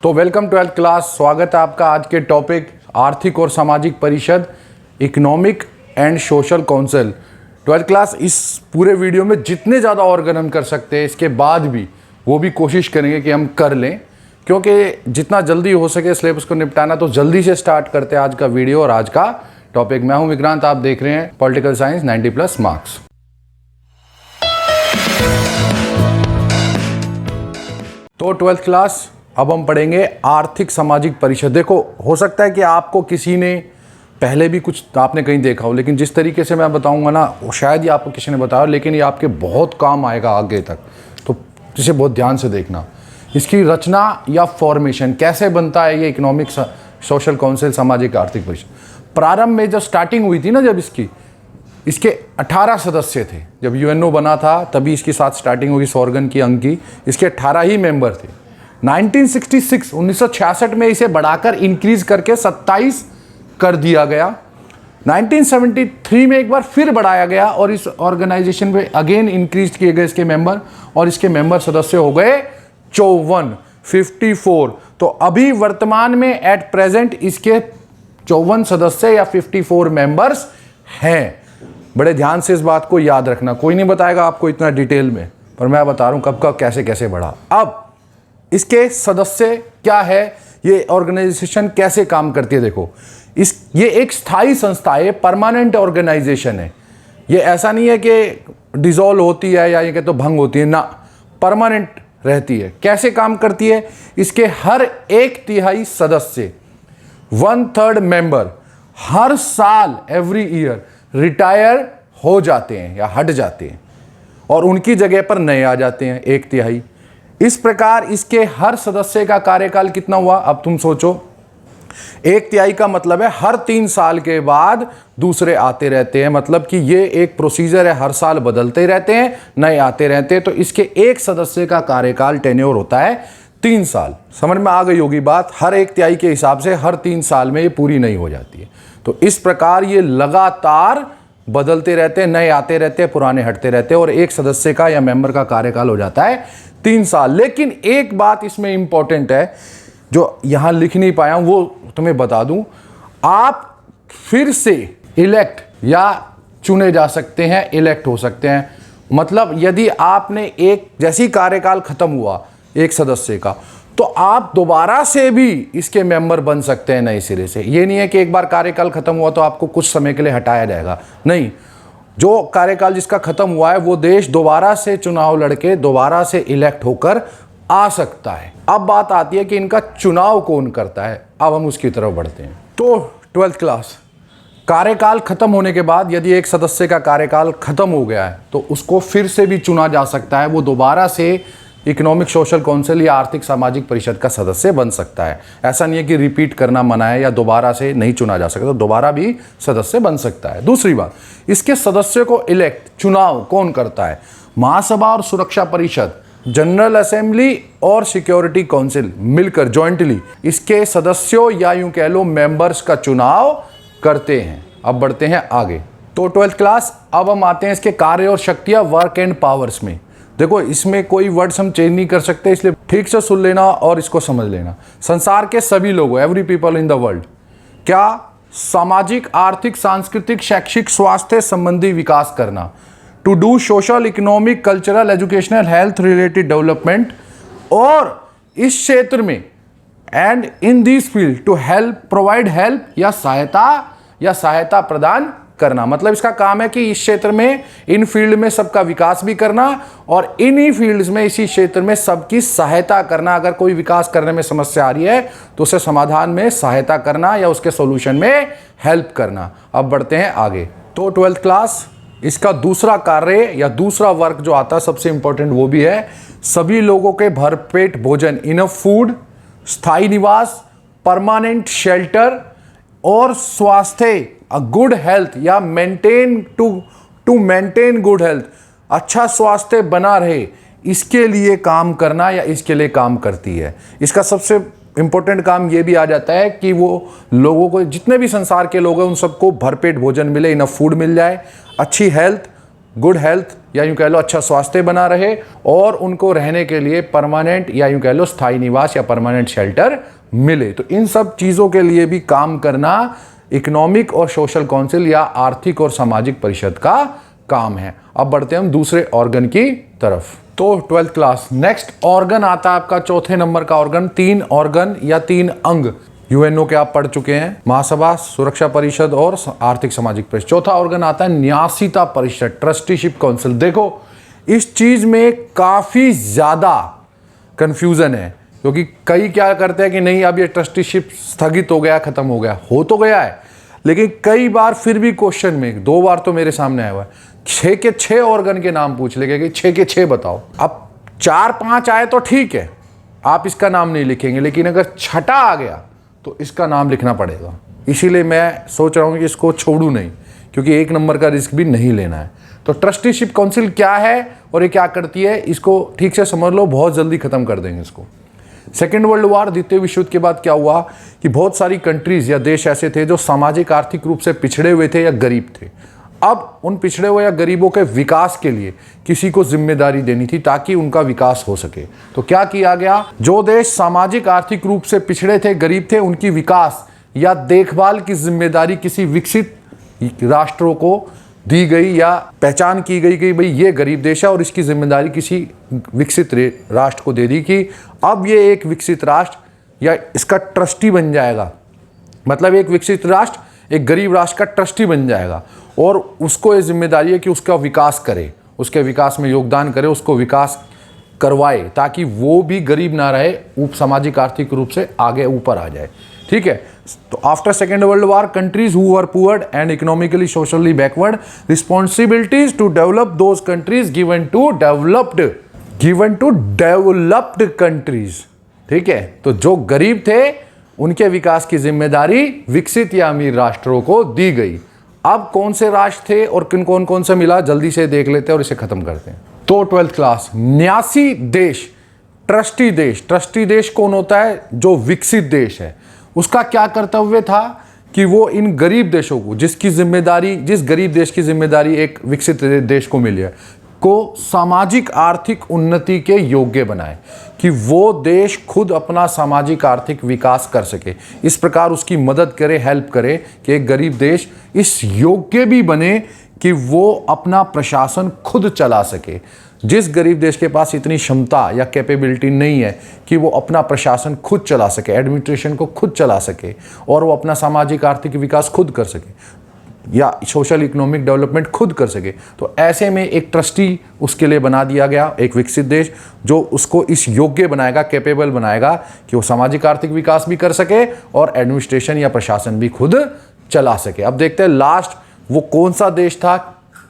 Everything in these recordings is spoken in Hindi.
तो वेलकम 12th क्लास। स्वागत है आपका आज के टॉपिक आर्थिक और सामाजिक परिषद, economic and social council. 12th class इस पूरे वीडियो में जितने ज़्यादा ऑर्गन हम कर सकते हैं इसके बाद भी वो भी कोशिश करेंगे कि हम कर लें, क्योंकि जितना जल्दी हो सके सिलेबस को निपटाना। तो जल्दी से स्टार्ट करते हैं आज का वीडियो और आज का टॉपिक। मैं हूँ विक्रांत, आप देख रहे हैं पॉलिटिकल साइंस 90+ मार्क्स। तो 12th क्लास अब हम पढ़ेंगे आर्थिक सामाजिक परिषद। देखो, हो सकता है कि आपको किसी ने पहले भी कुछ आपने कहीं देखा हो, लेकिन जिस तरीके से मैं बताऊंगा ना वो शायद ही आपको किसी ने बताया, लेकिन ये आपके बहुत काम आएगा आगे तक। तो इसे बहुत ध्यान से देखना। इसकी रचना या फॉर्मेशन कैसे बनता है ये इकोनॉमिक सोशल काउंसिल, सामाजिक आर्थिक परिषद। प्रारंभ में जब स्टार्टिंग हुई थी ना, जब इसके 18 सदस्य थे। जब यूएनओ बना था तभी इसके साथ स्टार्टिंग हुई, सॉर्गन की अंक की। इसके 18 ही मेंबर थे। 1966 में इसे बढ़ाकर इंक्रीज करके 27 कर दिया गया। 1973 में एक बार फिर बढ़ाया गया और इस ऑर्गेनाइजेशन में अगेन इंक्रीज किए गए इसके मेंबर, और इसके मेंबर सदस्य हो गए 54। तो अभी वर्तमान में एट प्रेजेंट इसके 54 सदस्य या 54 मेंबर्स हैं। बड़े ध्यान से इस बात को याद रखना। कोई नहीं बताएगा आपको इतना डिटेल में, पर मैं बता रहा हूं कब कब कैसे कैसे बढ़ा। अब इसके सदस्य क्या है, ये ऑर्गेनाइजेशन कैसे काम करती है। देखो, ये एक स्थायी संस्था है, परमानेंट ऑर्गेनाइजेशन है। ये ऐसा नहीं है कि डिसॉल्व होती है या ये कहते तो भंग होती है ना, परमानेंट रहती है। कैसे काम करती है, इसके हर 1/3 सदस्य 1/3 मेंबर हर साल एवरी ईयर रिटायर हो जाते हैं या हट जाते हैं और उनकी जगह पर नए आ जाते हैं 1/3। इस प्रकार इसके हर सदस्य का कार्यकाल कितना हुआ, अब तुम सोचो। 1/3 का मतलब है हर 3 साल के बाद दूसरे आते रहते हैं। मतलब कि ये एक प्रोसीजर है, हर साल बदलते रहते हैं, नए आते रहते हैं। तो इसके एक सदस्य का कार्यकाल टेन्योर होता है 3 साल। समझ में आ गई होगी बात। हर 1/3 के हिसाब से हर 3 साल में ये पूरी नहीं हो जाती है। तो इस प्रकार ये लगातार बदलते रहते हैं, नए आते रहते हैं, पुराने हटते रहते हैं, और एक सदस्य का या मेंबर का कार्यकाल हो जाता है 3 साल। लेकिन एक बात इसमें इंपॉर्टेंट है जो यहां लिख नहीं पाया हूं, वो तुम्हें बता दूं। आप फिर से इलेक्ट या चुने जा सकते हैं, इलेक्ट हो सकते हैं। मतलब यदि आपने एक जैसी कार्यकाल खत्म हुआ एक सदस्य का, तो आप दोबारा से भी इसके मेंबर बन सकते हैं नए सिरे से। ये नहीं है कि एक बार कार्यकाल खत्म हुआ तो आपको कुछ समय के लिए हटाया जाएगा, नहीं। जो कार्यकाल जिसका खत्म हुआ है वो देश दोबारा से चुनाव लड़के दोबारा से इलेक्ट होकर आ सकता है। अब बात आती है कि इनका चुनाव कौन करता है। अब हम उसकी तरफ बढ़ते हैं। तो 12th क्लास, कार्यकाल खत्म होने के बाद यदि एक सदस्य का कार्यकाल खत्म हो गया है तो उसको फिर से भी चुना जा सकता है। वो दोबारा से इकोनॉमिक सोशल काउंसिल या आर्थिक सामाजिक परिषद का सदस्य बन सकता है। ऐसा नहीं है कि रिपीट करना मना है या दोबारा से नहीं चुना जा सकता, तो दोबारा भी सदस्य बन सकता है। दूसरी बात, इसके सदस्यों को इलेक्ट, चुनाव कौन करता है। महासभा और सुरक्षा परिषद, जनरल असेंबली और सिक्योरिटी काउंसिल मिलकर जॉइंटली इसके सदस्यों या यूं कह लो मेंबर्स का चुनाव करते हैं। अब बढ़ते हैं आगे। तो 12th क्लास, अब हम आते हैं इसके कार्य और शक्तियां, वर्क एंड पावर्स में। देखो, इसमें कोई वर्ड्स हम चेंज नहीं कर सकते, इसलिए ठीक से सुन लेना और इसको समझ लेना। संसार के सभी लोगों, every people in the world, क्या सामाजिक, आर्थिक, सांस्कृतिक, शैक्षिक, स्वास्थ्य संबंधी विकास करना, to do social, economic, cultural, educational, health related development, और इस क्षेत्र में and in this field to help, provide help या सहायता प्रदान करना। मतलब इसका काम है कि इस क्षेत्र में, इन फील्ड में सबका विकास भी करना और इन्हीं फील्ड्स में, इसी क्षेत्र में सबकी सहायता करना। अगर कोई विकास करने में समस्या आ रही है तो उसे समाधान में सहायता करना या उसके सॉल्यूशन में हेल्प करना। अब बढ़ते हैं आगे। तो 12th क्लास, इसका दूसरा कार्य या दूसरा वर्क जो आता है सबसे इंपॉर्टेंट वो भी है, सभी लोगों के भरपेट भोजन, इनफ फूड, स्थायी निवास, परमानेंट शेल्टर और स्वास्थ्य, गुड हेल्थ या टू मेंटेन गुड हेल्थ, अच्छा स्वास्थ्य बना रहे, इसके लिए काम करना या इसके लिए काम करती है। इसका सबसे इंपॉर्टेंट काम ये भी आ जाता है कि वो लोगों को, जितने भी संसार के लोग हैं उन सबको भरपेट भोजन मिले, इनफ फूड मिल जाए, अच्छी हेल्थ, गुड हेल्थ या यूं कह लो अच्छा स्वास्थ्य बना रहे, और उनको रहने के लिए परमानेंट या यूं कह लो स्थायी निवास या परमानेंट शेल्टर मिले। तो इन सब चीज़ों के लिए भी काम करना इकोनॉमिक और सोशल काउंसिल या आर्थिक और सामाजिक परिषद का काम है। अब बढ़ते हैं हम दूसरे ऑर्गन की तरफ। तो 12th क्लास, नेक्स्ट ऑर्गन आता है आपका चौथे नंबर का ऑर्गन। 3 ऑर्गन या 3 अंग यूएनओ के आप पढ़ चुके हैं, महासभा, सुरक्षा परिषद और आर्थिक सामाजिक परिषद। चौथा ऑर्गन आता है न्यासीता परिषद, ट्रस्टीशिप काउंसिल। देखो इस चीज में काफी ज्यादा कंफ्यूजन है, क्योंकि कई क्या करते हैं कि नहीं अब ये ट्रस्टीशिप स्थगित हो गया, खत्म हो गया, हो तो गया है, लेकिन कई बार फिर भी क्वेश्चन में 2 बार तो मेरे सामने आया हुआ है, 6 के 6 ऑर्गन के नाम पूछ लेंगे कि 6 के 6 बताओ। अब 4-5 आए तो ठीक है, आप इसका नाम नहीं लिखेंगे, लेकिन अगर छठा आ गया तो इसका नाम लिखना पड़ेगा। इसीलिए मैं सोच रहा हूँ कि इसको छोड़ूं नहीं, क्योंकि 1 नंबर का रिस्क भी नहीं लेना है। तो ट्रस्टीशिप काउंसिल क्या है और ये क्या करती है, इसको ठीक से समझ लो, बहुत जल्दी खत्म कर देंगे इसको। सेकेंड वर्ल्ड वॉर, द्वितीय विश्व युद्ध के बाद क्या हुआ कि बहुत सारी कंट्रीज या देश ऐसे थे जो सामाजिक आर्थिक रूप से पिछड़े हुए थे या गरीब थे। अब उन पिछड़े हुए या गरीबों के विकास के लिए किसी को जिम्मेदारी देनी थी ताकि उनका विकास हो सके। तो क्या किया गया, जो देश सामाजिक आर्थिक रूप से पिछड़े थे, गरीब थे, उनकी विकास या देखभाल की जिम्मेदारी किसी विकसित राष्ट्रों को दी गई या पहचान की गई कि भाई ये गरीब देश है और इसकी जिम्मेदारी किसी विकसित राष्ट्र को दे दी कि अब ये एक विकसित राष्ट्र या इसका ट्रस्टी बन जाएगा। मतलब एक विकसित राष्ट्र एक गरीब राष्ट्र का ट्रस्टी बन जाएगा और उसको ये जिम्मेदारी है कि उसका विकास करे, उसके विकास में योगदान करे, उसको विकास करवाए ताकि वो भी गरीब ना रहे, सामाजिक आर्थिक रूप से आगे ऊपर आ जाए। ठीक है। तो after second world war, countries who were poor and economically socially backward, responsibilities to develop those countries given to developed countries. ठीक है। तो जो गरीब थे उनके विकास की जिम्मेदारी विकसित या अमीर राष्ट्रों को दी गई। अब कौन से राष्ट्र थे और कौन से मिला, जल्दी से देख लेते हैं और इसे खत्म करते हैं। तो 12th क्लास, न्यासी देश, ट्रस्टी देश। ट्रस्टी देश कौन होता है, जो विकसित देश है। उसका क्या कर्तव्य था कि वो इन गरीब देशों को, जिस गरीब देश की जिम्मेदारी एक विकसित देश को मिली है, को सामाजिक आर्थिक उन्नति के योग्य बनाए, कि वो देश खुद अपना सामाजिक आर्थिक विकास कर सके। इस प्रकार उसकी मदद करे, हेल्प करे कि एक गरीब देश इस योग्य भी बने कि वो अपना प्रशासन खुद चला सके। जिस गरीब देश के पास इतनी क्षमता या कैपेबिलिटी नहीं है कि वो अपना प्रशासन खुद चला सके, एडमिनिस्ट्रेशन को खुद चला सके और वो अपना सामाजिक आर्थिक विकास खुद कर सके या सोशल इकोनॉमिक डेवलपमेंट खुद कर सके, तो ऐसे में एक ट्रस्टी उसके लिए बना दिया गया, एक विकसित देश जो उसको इस योग्य बनाएगा, कैपेबल बनाएगा कि वो सामाजिक आर्थिक विकास भी कर सके और एडमिनिस्ट्रेशन या प्रशासन भी खुद चला सके। अब देखते हैं लास्ट वो कौन सा देश था,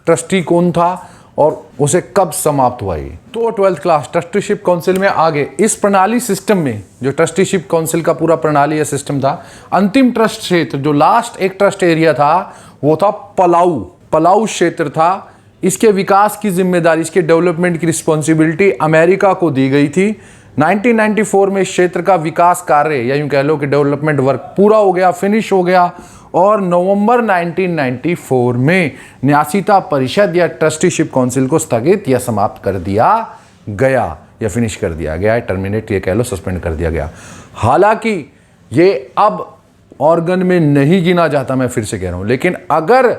ट्रस्टी कौन था और उसे कब समाप्त हुआ ये। तो 12th क्लास, ट्रस्टीशिप काउंसिल में आगे इस प्रणाली सिस्टम में, जो ट्रस्टीशिप काउंसिल का पूरा प्रणाली या सिस्टम था, अंतिम ट्रस्ट क्षेत्र, जो लास्ट एक ट्रस्ट एरिया था, वो था पलाऊ क्षेत्र था। इसके विकास की जिम्मेदारी, इसके डेवलपमेंट की रिस्पॉन्सिबिलिटी अमेरिका को दी गई थी। 1994 में इस क्षेत्र का विकास कार्य या यूं कह लो कि डेवलपमेंट वर्क पूरा हो गया, फिनिश हो गया और नवंबर 1994 में न्यासीता परिषद या ट्रस्टीशिप काउंसिल को स्थगित या समाप्त कर दिया गया या फिनिश कर दिया गया, टर्मिनेट ये कह लो, सस्पेंड कर दिया गया। हालांकि ये अब ऑर्गन में नहीं गिना जाता, मैं फिर से कह रहा हूं, लेकिन अगर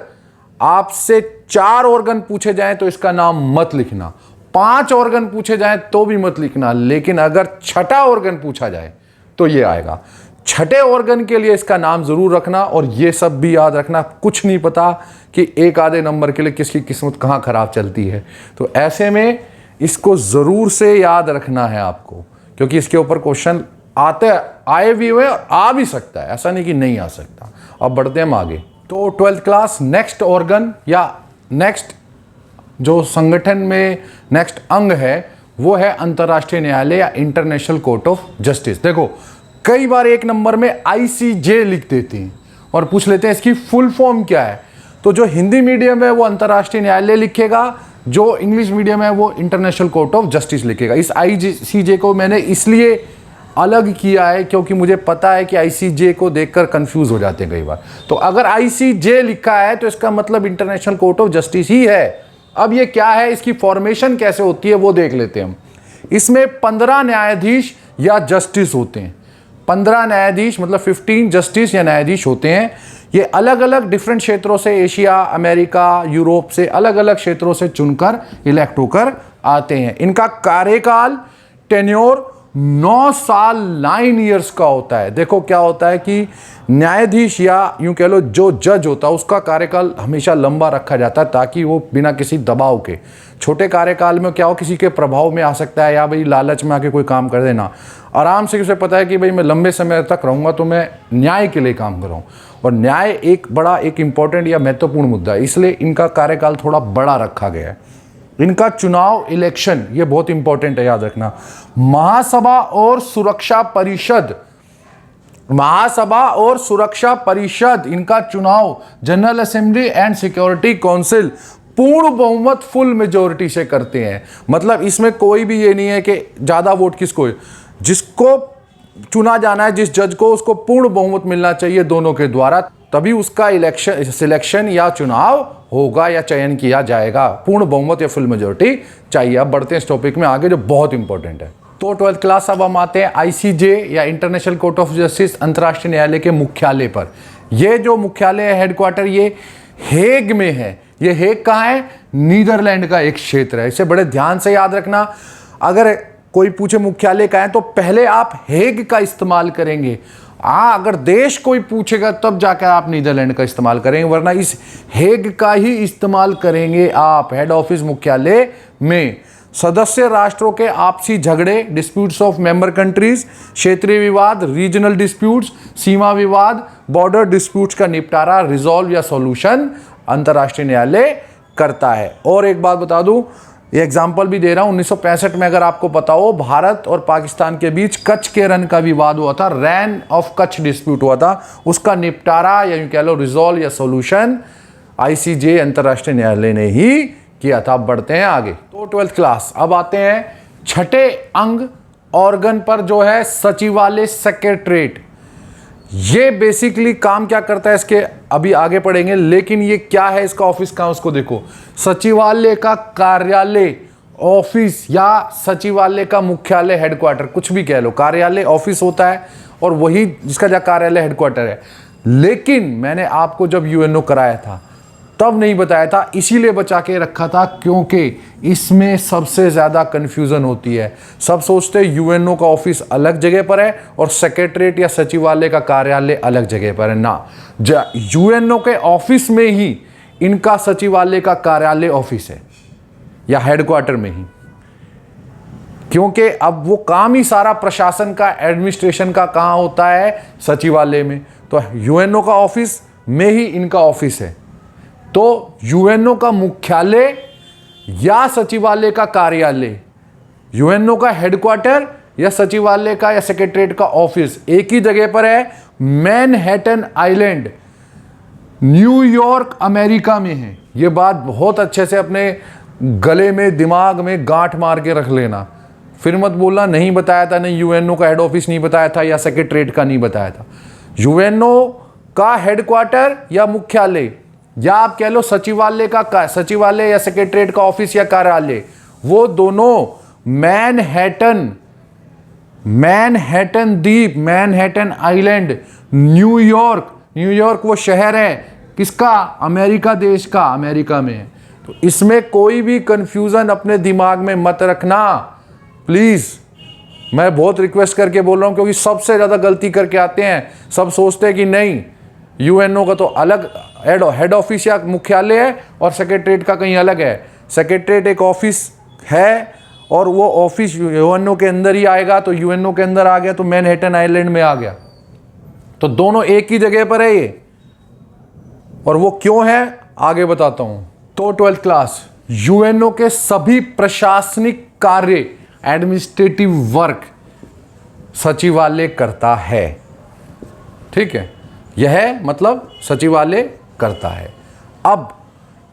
आपसे 4 ऑर्गन पूछे जाएं तो इसका नाम मत लिखना, 5 ऑर्गन पूछे जाएं तो भी मत लिखना, लेकिन अगर छठा ऑर्गन पूछा जाए तो ये आएगा। छठे ऑर्गन के लिए इसका नाम जरूर रखना और ये सब भी याद रखना, कुछ नहीं पता कि एक आधे नंबर के लिए किसकी किस्मत कहाँ खराब चलती है। तो ऐसे में इसको जरूर से याद रखना है आपको, क्योंकि इसके ऊपर क्वेश्चन आए भी हुए और आ भी सकता है, ऐसा नहीं कि नहीं आ सकता। अब बढ़ते हैं हम आगे। तो 12th क्लास, नेक्स्ट ऑर्गन या नेक्स्ट जो संगठन में नेक्स्ट अंग है वो है अंतर्राष्ट्रीय न्यायालय या इंटरनेशनल कोर्ट ऑफ जस्टिस। देखो कई बार 1 नंबर में ICJ लिख देते हैं और पूछ लेते हैं इसकी फुल फॉर्म क्या है। तो जो हिंदी मीडियम है वो अंतर्राष्ट्रीय न्यायालय लिखेगा, जो इंग्लिश मीडियम है वो इंटरनेशनल कोर्ट ऑफ जस्टिस लिखेगा। इस ICJ को मैंने इसलिए अलग किया है क्योंकि मुझे पता है कि ICJ को देखकर कंफ्यूज हो जाते हैं कई बार। तो अगर ICJ लिखा है तो इसका मतलब इंटरनेशनल कोर्ट ऑफ जस्टिस ही है, अब ये क्या है, इसकी फॉर्मेशन कैसे होती है वो देख लेते हैं हम। इसमें 15 न्यायाधीश या जस्टिस होते हैं। 15 न्यायाधीश मतलब 15 जस्टिस या न्यायाधीश होते हैं। ये अलग अलग डिफरेंट क्षेत्रों से, एशिया, अमेरिका, यूरोप से अलग अलग क्षेत्रों से चुनकर इलेक्ट होकर आते हैं। इनका कार्यकाल, टेन्योर 9 साल 9 इयर्स का होता है। देखो क्या होता है कि न्यायाधीश या यूं कह लो जो जज होता है उसका कार्यकाल हमेशा लंबा रखा जाता है ताकि वो बिना किसी दबाव के, छोटे कार्यकाल में क्या हो, किसी के प्रभाव में आ सकता है या भाई लालच में आके कोई काम कर देना। आराम से उसे पता है कि भाई मैं लंबे समय तक रहूँगा तो मैं न्याय के लिए काम कर रहा हूँ, और न्याय एक बड़ा एक इंपॉर्टेंट या महत्वपूर्ण मुद्दा है, इसलिए इनका कार्यकाल थोड़ा बड़ा रखा गया है। इनका चुनाव, इलेक्शन, ये बहुत इंपॉर्टेंट है, याद रखना। महासभा और सुरक्षा परिषद, महासभा और सुरक्षा परिषद, इनका चुनाव general assembly and security council पूर्ण बहुमत फुल मेजोरिटी से करते हैं। मतलब इसमें कोई भी ये नहीं है कि ज्यादा वोट किसको है, जिसको चुना जाना है, जिस जज को, उसको पूर्ण बहुमत मिलना चाहिए दोनों के द्वारा, तभी उसका इलेक्शन, सिलेक्शन या चुनाव होगा या चयन किया जाएगा। पूर्ण बहुमत या फुल मेजोरिटी चाहिए। अब बढ़ते हैं इस टॉपिक में आगे जो बहुत इंपॉर्टेंट है। तो 12th क्लास अब हम आते हैं आईसीजे या इंटरनेशनल कोर्ट ऑफ जस्टिस, अंतर्राष्ट्रीय न्यायालय के मुख्यालय पर। ये जो मुख्यालय है, हेडक्वार्टर, ये हेग में है। ये हेग कहाँ है? नीदरलैंड का एक क्षेत्र है। इसे बड़े ध्यान से याद रखना। अगर कोई पूछे मुख्यालय का है तो पहले आप हेग का इस्तेमाल करेंगे। अगर देश कोई पूछेगा तब जाकर आप नीदरलैंड का इस्तेमाल करेंगे, वरना इस हेग का ही इस्तेमाल करेंगे आप हेड ऑफिस मुख्यालय में। सदस्य राष्ट्रों के आपसी झगड़े, डिस्प्यूट्स ऑफ मेंबर कंट्रीज, क्षेत्रीय विवाद, रीजनल डिस्प्यूट्स, सीमा विवाद, बॉर्डर डिस्प्यूट्स का निपटारा, रिजॉल्व या सॉल्यूशन अंतर्राष्ट्रीय न्यायालय करता है। और एक बात बता दूं, ये एग्जाम्पल भी दे रहा हूं, 1965 में अगर आपको पता हो, भारत और पाकिस्तान के बीच कच्छ के रन का विवाद हुआ था, रैन ऑफ कच्छ डिस्प्यूट हुआ था, उसका निपटारा या यूं कह लो रिजॉल्व या सॉल्यूशन आईसीजे अंतर्राष्ट्रीय न्यायालय ने ही किया था। अब बढ़ते हैं आगे। तो 12th क्लास अब आते हैं छठे अंग ऑर्गन पर, जो है सचिवालय, सेक्रेटरीट। ये बेसिकली काम क्या करता है इसके अभी आगे पढ़ेंगे, लेकिन ये क्या है, इसका ऑफिस कहां, उसको देखो। सचिवालय का कार्यालय, ऑफिस, या सचिवालय का मुख्यालय, हेडक्वार्टर, कुछ भी कह लो। कार्यालय ऑफिस होता है और वही जिसका जो कार्यालय हेडक्वार्टर है। लेकिन मैंने आपको जब यूएनओ कराया था तब नहीं बताया था, इसीलिए बचा के रखा था क्योंकि इसमें सबसे ज्यादा कंफ्यूजन होती है। सब सोचते हैं यूएनओ का ऑफिस अलग जगह पर है और सेक्रेटरीट या सचिवालय का कार्यालय अलग जगह पर है। ना, यूएनओ के ऑफिस में ही इनका सचिवालय का कार्यालय ऑफिस है या हेडक्वार्टर में ही, क्योंकि अब वो काम ही सारा प्रशासन का, एडमिनिस्ट्रेशन का कहाँ होता है, सचिवालय में। तो यूएनओ का ऑफिस में ही इनका ऑफिस है। तो यूएनओ का मुख्यालय या सचिवालय का कार्यालय, यूएनओ का हेडक्वार्टर या सचिवालय का या सेक्रेटरीट का ऑफिस एक ही जगह पर है, मैनहट्टन आइलैंड, न्यूयॉर्क, अमेरिका में है। यह बात बहुत अच्छे से अपने गले में, दिमाग में गांठ मार के रख लेना। फिर मत बोलना नहीं बताया था, नहीं यूएनओ का हेड ऑफिस नहीं बताया था या सेक्रेटरीट का नहीं बताया था। यूएनओ का हेडक्वार्टर या मुख्यालय, या आप कह लो सचिवालय का सचिवालय या सेक्रेटरीट का ऑफिस या कार्यालय, वो दोनों मैनहट्टन द्वीप, मैनहट्टन आइलैंड, न्यूयॉर्क, न्यूयॉर्क वो शहर है किसका, अमेरिका देश का, अमेरिका में है। तो इसमें कोई भी कंफ्यूजन अपने दिमाग में मत रखना प्लीज। मैं बहुत रिक्वेस्ट करके बोल रहा हूं, क्योंकि सबसे ज्यादा गलती करके आते हैं। सब सोचते हैं कि नहीं, यूएनओ का तो अलग हेड ऑफिस या मुख्यालय है और सेक्रेटरीट का कहीं अलग है। सेक्रेटरीट एक ऑफिस है और वो ऑफिस यूएनओ के अंदर ही आएगा, तो यूएनओ के अंदर आ गया तो मैनहट्टन आइलैंड में आ गया। तो दोनों एक ही जगह पर है ये, और वो क्यों है आगे बताता हूं। तो 12th क्लास, यूएनओ के सभी प्रशासनिक कार्य, एडमिनिस्ट्रेटिव वर्क सचिवालय करता है। ठीक है, यह मतलब सचिवालय करता है। अब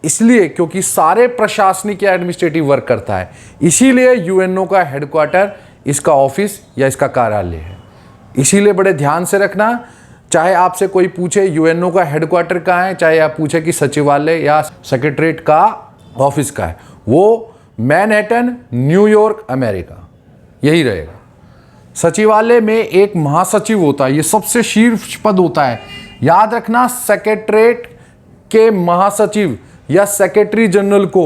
इसलिए क्योंकि सारे प्रशासनिक या एडमिनिस्ट्रेटिव वर्क करता है, इसीलिए यूएनओ का हेडक्वार्टर इसका ऑफिस या इसका कार्यालय है। इसीलिए बड़े ध्यान से रखना, चाहे आपसे कोई पूछे यूएनओ का हेडक्वार्टर कहाँ है, चाहे आप पूछे कि सचिवालय या सेक्रेटरीट का ऑफिस का है वो मैनहट्टन, न्यूयॉर्क, अमेरिका, यही रहेगा। सचिवालय में एक महासचिव होता है, ये सबसे शीर्ष पद होता है। याद रखना, सेक्रेटरीट के महासचिव या सेक्रेटरी जनरल को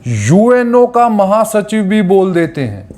यूएनओ का महासचिव भी बोल देते हैं।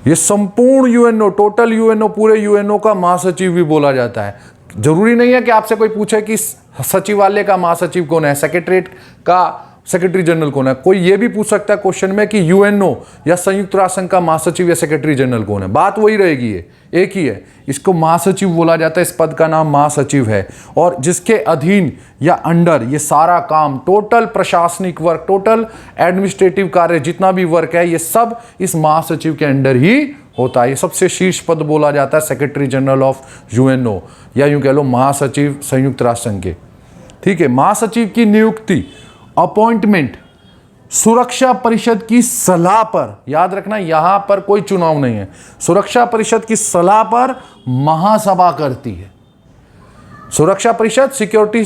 ये संपूर्ण यूएनओ, टोटल यूएनओ, पूरे यूएनओ का महासचिव भी बोला जाता है। जरूरी नहीं है कि आपसे कोई पूछे कि सचिवालय का महासचिव कौन है, सेक्रेटरीट का सेक्रेटरी जनरल कौन है। कोई ये भी पूछ सकता है क्वेश्चन में कि यूएनओ या संयुक्त राष्ट्र संघ का महासचिव या सेक्रेटरी जनरल कौन है, बात वही रहेगी, ये एक ही है। इसको महासचिव बोला जाता है, इस पद का नाम महासचिव है। और जिसके अधीन या अंडर ये सारा काम, टोटल प्रशासनिक वर्क, टोटल एडमिनिस्ट्रेटिव कार्य, जितना भी वर्क है, ये सब इस महासचिव के अंडर ही होता है। ये सबसे शीर्ष पद बोला जाता है सेक्रेटरी जनरल ऑफ यूएनओ, या यूं कह लो महासचिव संयुक्त राष्ट्र संघ के। ठीक है। महासचिव की नियुक्ति, अपॉइंटमेंट सुरक्षा परिषद की सलाह पर, याद रखना यहां पर कोई चुनाव नहीं है, सुरक्षा परिषद की सलाह पर महासभा करती है। सुरक्षा परिषद, सिक्योरिटी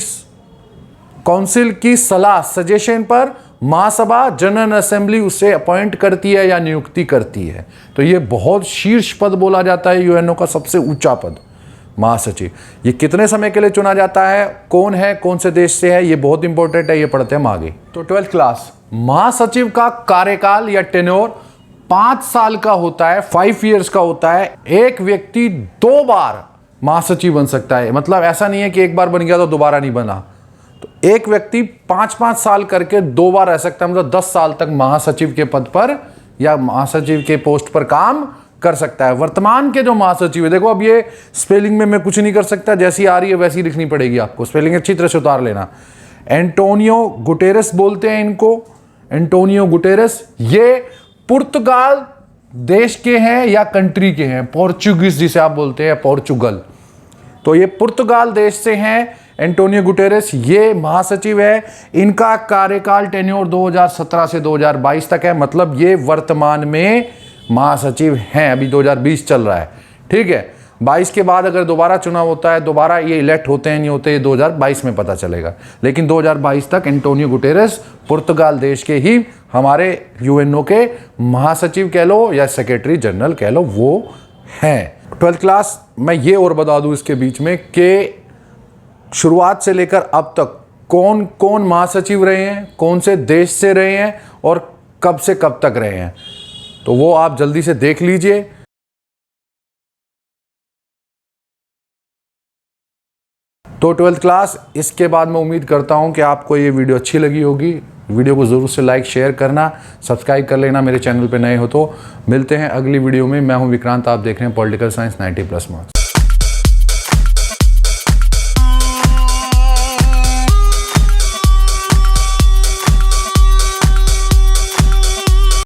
काउंसिल की सलाह, सजेशन पर महासभा, जनरल असेंबली उसे अपॉइंट करती है या नियुक्ति करती है। तो ये बहुत शीर्ष पद बोला जाता है यूएनओ का, सबसे ऊंचा पद, महासचिव। ये कितने समय के लिए चुना जाता है, कौन है, कौन से देश से है, ये बहुत इंपॉर्टेंट है, ये पढ़ते हैं हम आगे। तो 12th क्लास, महासचिव का कार्यकाल या टेन्योर 5 साल का होता है, 5 इयर्स का होता है। एक व्यक्ति 2 बार महासचिव बन सकता है, मतलब ऐसा नहीं है कि एक बार बन गया तो दोबारा नहीं बना। तो एक व्यक्ति 5-5 साल करके 2 बार रह सकता है, मतलब 10 साल तक महासचिव के पद पर या महासचिव के पोस्ट पर काम कर सकता है। वर्तमान के जो महासचिव है, देखो अब ये स्पेलिंग में मैं कुछ नहीं कर सकता, जैसी आ रही है वैसी लिखनी पड़ेगी आपको, स्पेलिंग अच्छी तरह से उतार लेना। एंटोनियो गुटेरेस बोलते हैं इनको, एंटोनियो गुटेरेस। ये पुर्तगाल देश के हैं या कंट्री के हैं, पोर्चुगीज जिसे आप बोलते हैं, पोर्चुगल। तो ये पुर्तगाल देश से हैं एंटोनियो गुटेरेस, ये महासचिव है। इनका कार्यकाल टेन्योर 2017 से 2022 तक है, मतलब ये वर्तमान में महासचिव हैं। अभी 2020 चल रहा है, ठीक है। 22 के बाद अगर दोबारा चुनाव होता है, दोबारा ये इलेक्ट होते हैं नहीं होते, ये 2022 में पता चलेगा। लेकिन 2022 तक एंटोनियो गुटेरेस पुर्तगाल देश के ही हमारे यूएनओ के महासचिव कह लो या सेक्रेटरी जनरल कह लो, वो हैं। 12th क्लास, मैं ये और बता दूं इसके बीच में कि शुरुआत से लेकर अब तक कौन कौन महासचिव रहे हैं, कौन से देश से रहे हैं और कब से कब तक रहे हैं, तो वो आप जल्दी से देख लीजिए। तो 12th क्लास, इसके बाद मैं उम्मीद करता हूं कि आपको ये वीडियो अच्छी लगी होगी। वीडियो को ज़रूर से लाइक शेयर करना, सब्सक्राइब कर लेना मेरे चैनल पे नए हो तो। मिलते हैं अगली वीडियो में। मैं हूं विक्रांत, आप देख रहे हैं पॉलिटिकल साइंस 90+ मार्क्स।